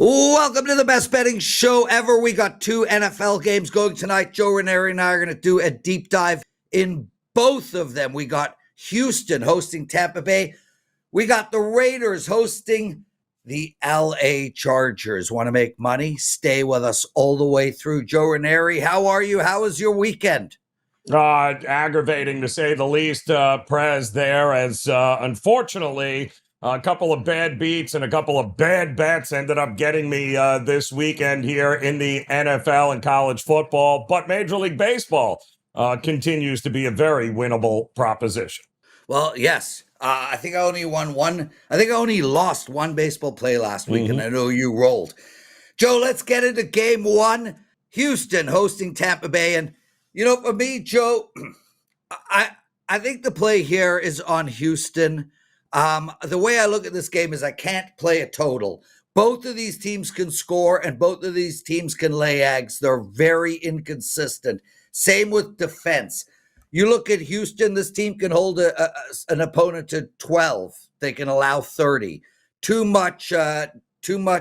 Welcome to the best betting show ever. We got two NFL games going tonight. Joe Raineri and I are going to do a deep dive in both of them. We got Houston hosting Tampa Bay. We got the Raiders hosting the LA Chargers. Want to make money? Stay with us all the way through. Joe Raineri, how are you? How was your weekend? Aggravating to say the least, Prez, there, as unfortunately a couple of bad beats and a couple of bad bets ended up getting me this weekend here in the NFL and college football. But Major League Baseball continues to be a very winnable proposition. Well, yes. I think I only won one. I think I only lost one baseball play last week, and I know you rolled. Joe, let's get into game one. Houston hosting Tampa Bay. And, you know, for me, Joe, I think the play here is on Houston. The way I look at this game is I can't play a total. Both of these teams can score, and both of these teams can lay eggs. They're very inconsistent. Same with defense. You look at Houston, this team can hold an opponent to 12. They can allow 30. Too much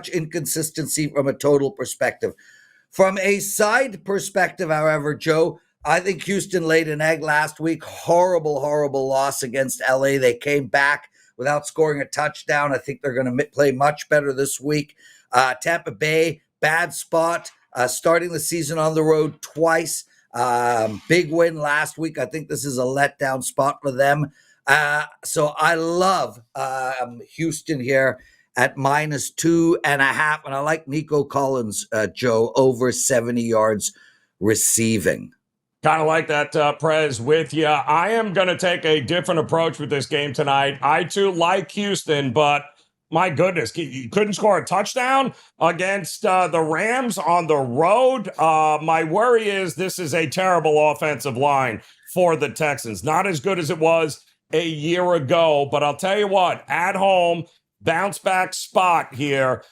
inconsistency from a total perspective. From a side perspective, however, Joe, I think Houston laid an egg last week. Horrible loss against LA. They came back without scoring a touchdown. I think they're going to play much better this week. Tampa Bay, bad spot, starting the season on the road twice. Big win last week. I think this is a letdown spot for them. So I love Houston here at -2.5. And I like Nico Collins, Joe, over 70 yards receiving. Kind of like that, Prez, with you. I am going to take a different approach with this game tonight. I, too, like Houston, but my goodness, you couldn't score a touchdown against the Rams on the road. My worry is this is a terrible offensive line for the Texans. Not as good as it was a year ago, but I'll tell you what, at home, bounce back spot here.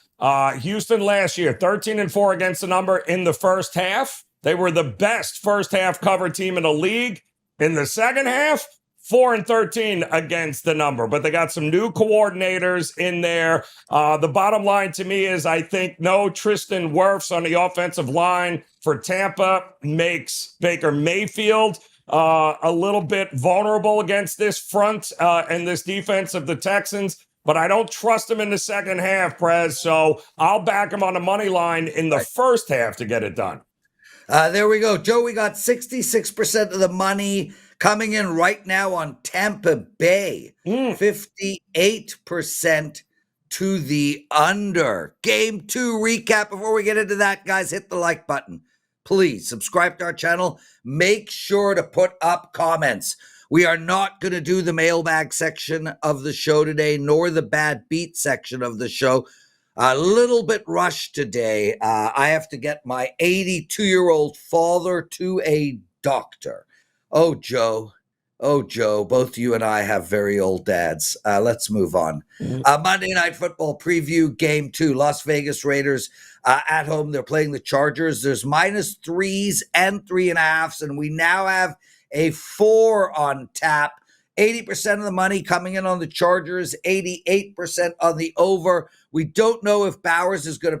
Houston last year, 13-4 against the number in the first half. They were the best first half cover team in the league. In the second half, 4-13 against the number, but they got some new coordinators in there. The bottom line to me is I think no Tristan Wirfs on the offensive line for Tampa makes Baker Mayfield a little bit vulnerable against this front and this defense of the Texans. But I don't trust him in the second half, Prez, so I'll back him on the money line in the first half to get it done. There we go. Joe, we got 66% of the money coming in right now on Tampa Bay. 58% to the under. Game 2 recap. Before we get into that, guys, hit the like button. Please subscribe to our channel. Make sure to put up comments. We are not going to do the mailbag section of the show today, nor the bad beat section of the show. A little bit rushed today. I have to get my 82-year-old father to a doctor. Oh, Joe, both you and I have very old dads. Let's move on. Monday Night Football preview, game 2. Las Vegas Raiders at home. They're playing the Chargers. There's -3s and 3.5s, and we now have a 4 on tap. 80% of the money coming in on the Chargers, 88% on the over. We don't know if Browers is going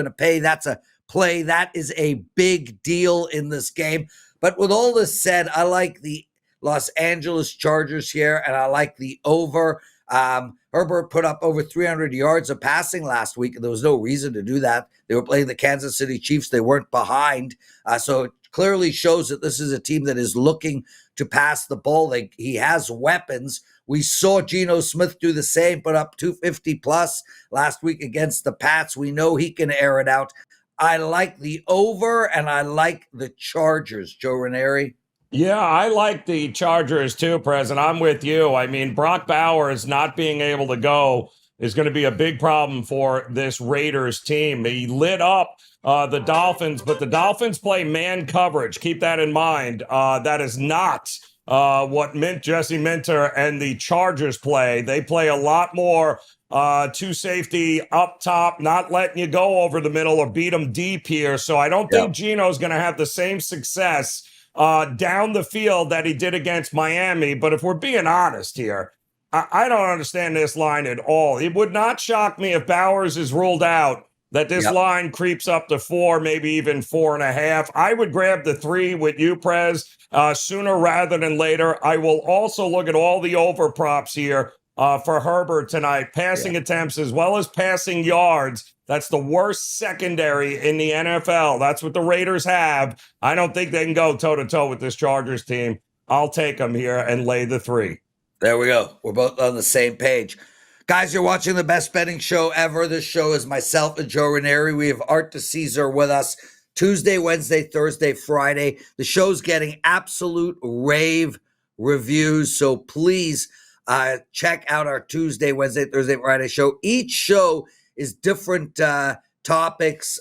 to pay. That's a play. That is a big deal in this game. But with all this said, I like the Los Angeles Chargers here, and I like the over. Herbert put up over 300 yards of passing last week, and there was no reason to do that. They were playing the Kansas City Chiefs. They weren't behind. So it clearly shows that this is a team that is looking to pass the ball. He has weapons. We saw Geno Smith do the same, put up 250 plus last week against the Pats. We know he can air it out. I like the over, and I like the Chargers, Joe Raineri. Yeah, I like the Chargers too, President. I'm with you. I mean, Brock Bowers not being able to go is going to be a big problem for this Raiders team. He lit up the Dolphins, but the Dolphins play man coverage. Keep that in mind. That is not what Jesse Minter and the Chargers play. They play a lot more two safety up top, not letting you go over the middle or beat them deep here. So I don't think Geno's going to have the same success down the field that he did against Miami. But if we're being honest here, I don't understand this line at all. It would not shock me if Bowers is ruled out that this line creeps up to 4, maybe even 4.5. I would grab the 3 with you, Prez, sooner rather than later. I will also look at all the over props here for Herbert tonight, passing attempts as well as passing yards. That's the worst secondary in the NFL. That's what the Raiders have. I don't think they can go toe-to-toe with this Chargers team. I'll take them here and lay the 3. There we go. We're both on the same page. Guys, you're watching the best betting show ever. This show is myself and Joe Raineri. We have Art DiCesare with us Tuesday, Wednesday, Thursday, Friday. The show's getting absolute rave reviews, so please check out our Tuesday, Wednesday, Thursday, Friday show. Each show is different topics,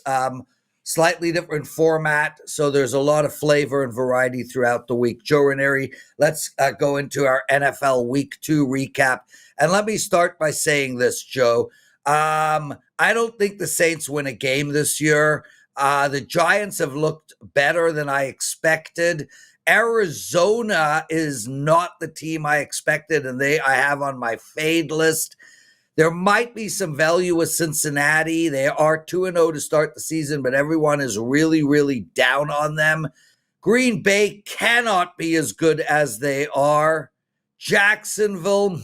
slightly different format, so there's a lot of flavor and variety throughout the week. Joe Raineri, let's go into our NFL Week 2 recap. And let me start by saying this, Joe. I don't think the Saints win a game this year. The Giants have looked better than I expected. Arizona is not the team I expected, and I have on my fade list. There might be some value with Cincinnati. They are 2-0 to start the season, but everyone is really, really down on them. Green Bay cannot be as good as they are. Jacksonville,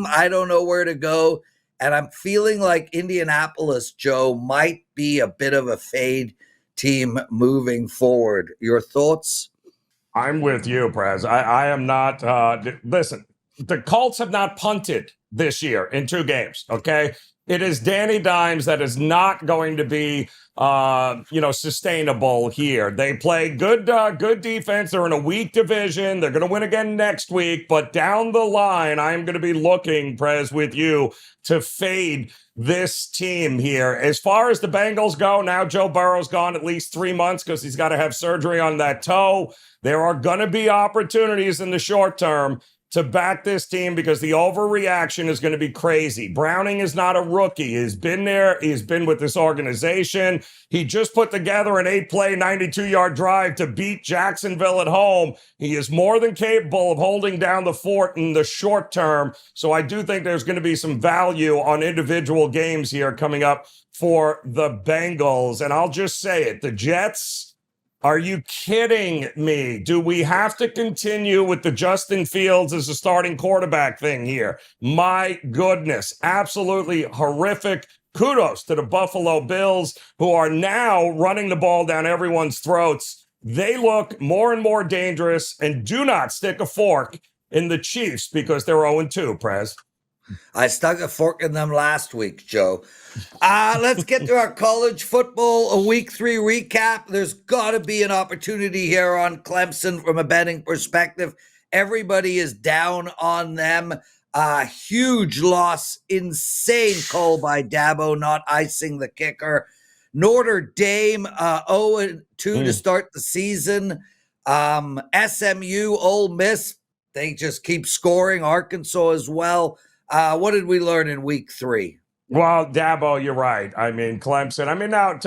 I don't know where to go. And I'm feeling like Indianapolis, Joe, might be a bit of a fade team moving forward. Your thoughts? I'm with you, Prez. I am not. Listen, the Colts have not punted this year in 2 games, okay? It is Danny Dimes that is not going to be, sustainable here. They play good defense. They're in a weak division. They're going to win again next week. But down the line, I'm going to be looking, Prez, with you to fade this team here. As far as the Bengals go, now Joe Burrow's gone at least 3 months because he's got to have surgery on that toe. There are going to be opportunities in the short term to back this team because the overreaction is going to be crazy. Browning is not a rookie. He's been there. He's been with this organization. He just put together an 8-play, 92-yard drive to beat Jacksonville at home. He is more than capable of holding down the fort in the short term. So I do think there's going to be some value on individual games here coming up for the Bengals. And I'll just say it, the Jets, are you kidding me? Do we have to continue with the Justin Fields as a starting quarterback thing here? My goodness, absolutely horrific. Kudos to the Buffalo Bills, who are now running the ball down everyone's throats. They look more and more dangerous, and do not stick a fork in the Chiefs because they're 0-2, Prez. I stuck a fork in them last week, Joe. Let's get to our college football, a week 3 recap. There's got to be an opportunity here on Clemson from a betting perspective. Everybody is down on them. Huge loss, insane call by Dabo, not icing the kicker. Notre Dame, 0-2 to start the season. SMU, Ole Miss, they just keep scoring. Arkansas as well. What did we learn in week 3? Well, Dabo, you're right. I mean, Clemson. I mean, now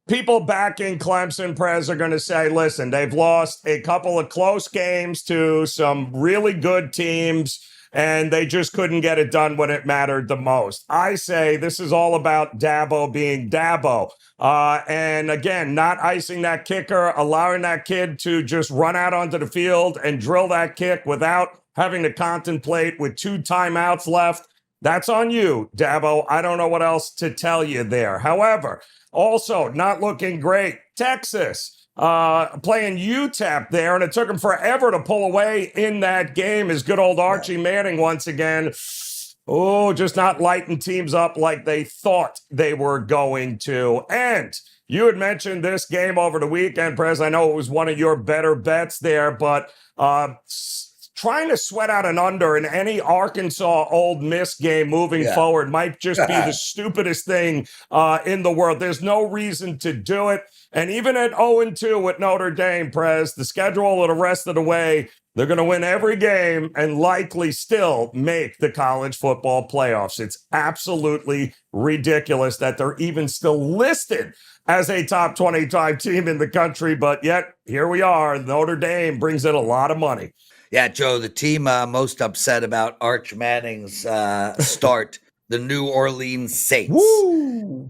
people backing Clemson, Prez, are going to say, listen, they've lost a couple of close games to some really good teams, and they just couldn't get it done when it mattered the most. I say this is all about Dabo being Dabo. And again, not icing that kicker, allowing that kid to just run out onto the field and drill that kick without having to contemplate with 2 timeouts left. That's on you, Dabo. I don't know what else to tell you there. However, also not looking great. Texas playing UTEP there, and it took them forever to pull away in that game. Is good old Archie Manning once again. Oh, just not lighting teams up like they thought they were going to. And you had mentioned this game over the weekend, Prez. I know it was one of your better bets there, but trying to sweat out an under in any Arkansas Ole Miss game moving forward might just be the stupidest thing in the world. There's no reason to do it. And even at 0-2 with Notre Dame, Prez, the schedule of the rest of the way, they're going to win every game and likely still make the college football playoffs. It's absolutely ridiculous that they're even still listed as a top 25 team in the country. But yet, here we are. Notre Dame brings in a lot of money. Yeah, Joe, the team most upset about Arch Manning's start, the New Orleans Saints. Woo!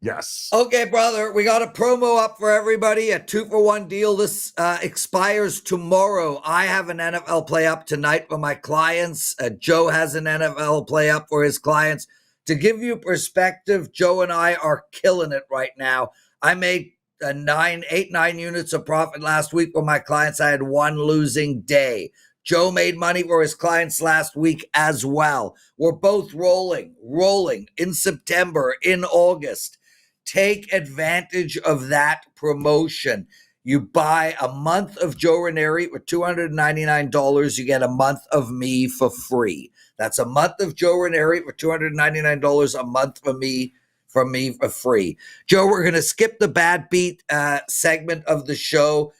Yes. Okay, brother, we got a promo up for everybody, a 2-for-1 deal. This expires tomorrow. I have an NFL play up tonight for my clients. Joe has an NFL play up for his clients. To give you perspective, Joe and I are killing it right now. I made 9 units of profit last week for my clients. I had one losing day. Joe made money for his clients last week as well. We're both rolling in September, in August. Take advantage of that promotion. You buy a month of Joe Raineri for $299. You get a month of me for free. That's a month of Joe Raineri for $299, a month from me for free. Joe, we're going to skip the bad beat segment of the show.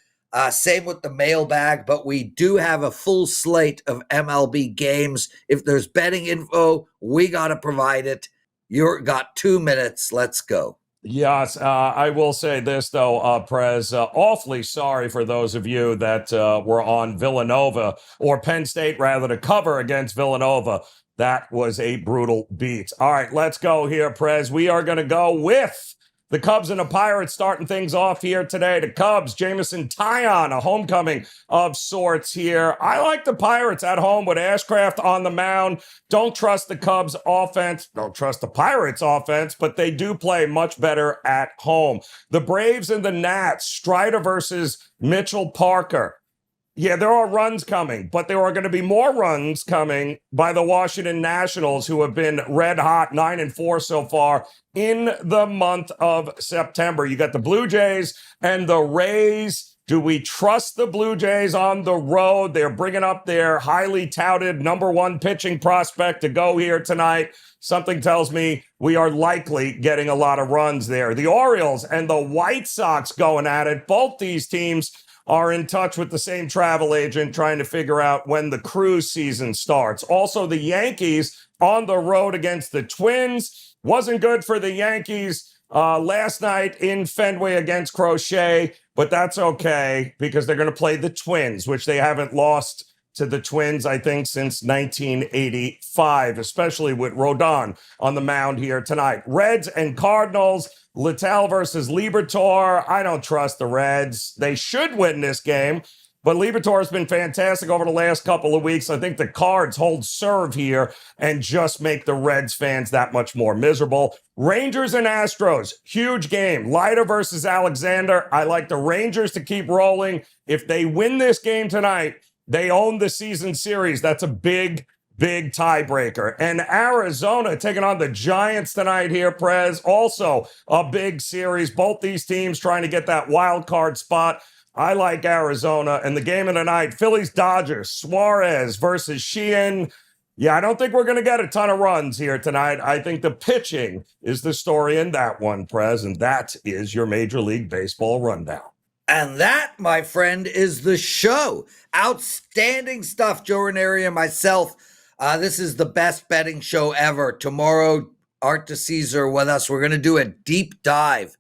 Same with the mailbag, but we do have a full slate of MLB games. If there's betting info, we got to provide it. You've got 2 minutes. Let's go. Yes, I will say this, though, Prez, awfully sorry for those of you that were on Villanova, or Penn State, rather, to cover against Villanova. That was a brutal beat. All right, let's go here, Prez. We are going to go with the Cubs and the Pirates starting things off here today. The Cubs, Jamison Taillon, a homecoming of sorts here. I like the Pirates at home with Ashcraft on the mound. Don't trust the Cubs offense. Don't trust the Pirates offense, but they do play much better at home. The Braves and the Nats, Strider versus Mitchell Parker. Yeah, there are runs coming, but there are going to be more runs coming by the Washington Nationals, who have been red hot, 9-4 so far in the month of September. You got the Blue Jays and the Rays. Do we trust the Blue Jays on the road? They're bringing up their highly touted number one pitching prospect to go here tonight. Something tells me we are likely getting a lot of runs there. The Orioles and the White Sox going at it. Both these teams are in touch with the same travel agent trying to figure out when the cruise season starts. Also, the Yankees on the road against the Twins. Wasn't good for the Yankees last night in Fenway against Crochet, but that's okay because they're going to play the Twins, which they haven't lost to the Twins, I think, since 1985, especially with Rodon on the mound here tonight. Reds and Cardinals. Littell versus Liberatore. I don't trust the Reds. They should win this game, but Liberatore has been fantastic over the last couple of weeks. I think the Cards hold serve here and just make the Reds fans that much more miserable. Rangers and Astros, huge game. Leiter versus Alexander. I like the Rangers to keep rolling. If they win this game tonight, they own the season series. That's a big tiebreaker. And Arizona taking on the Giants tonight here, Prez. Also a big series. Both these teams trying to get that wild card spot. I like Arizona. And the game of the night, Phillies-Dodgers, Suarez versus Sheehan. Yeah, I don't think we're going to get a ton of runs here tonight. I think the pitching is the story in that one, Prez. And that is your Major League Baseball rundown. And that, my friend, is the show. Outstanding stuff, Joe Raineri and myself. This is the best betting show ever. Tomorrow, Art DiCesare with us. We're going to do a deep dive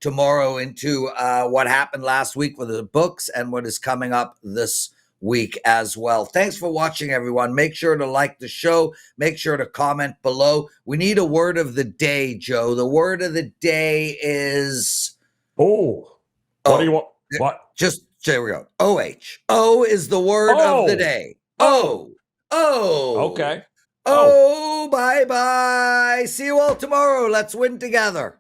tomorrow into what happened last week with the books and what is coming up this week as well. Thanks for watching, everyone. Make sure to like the show. Make sure to comment below. We need a word of the day, Joe. The word of the day is... What do you want? What? Just, there we go. O-H. O is the word of the day. O. Okay. Oh, bye-bye. See you all tomorrow. Let's win together.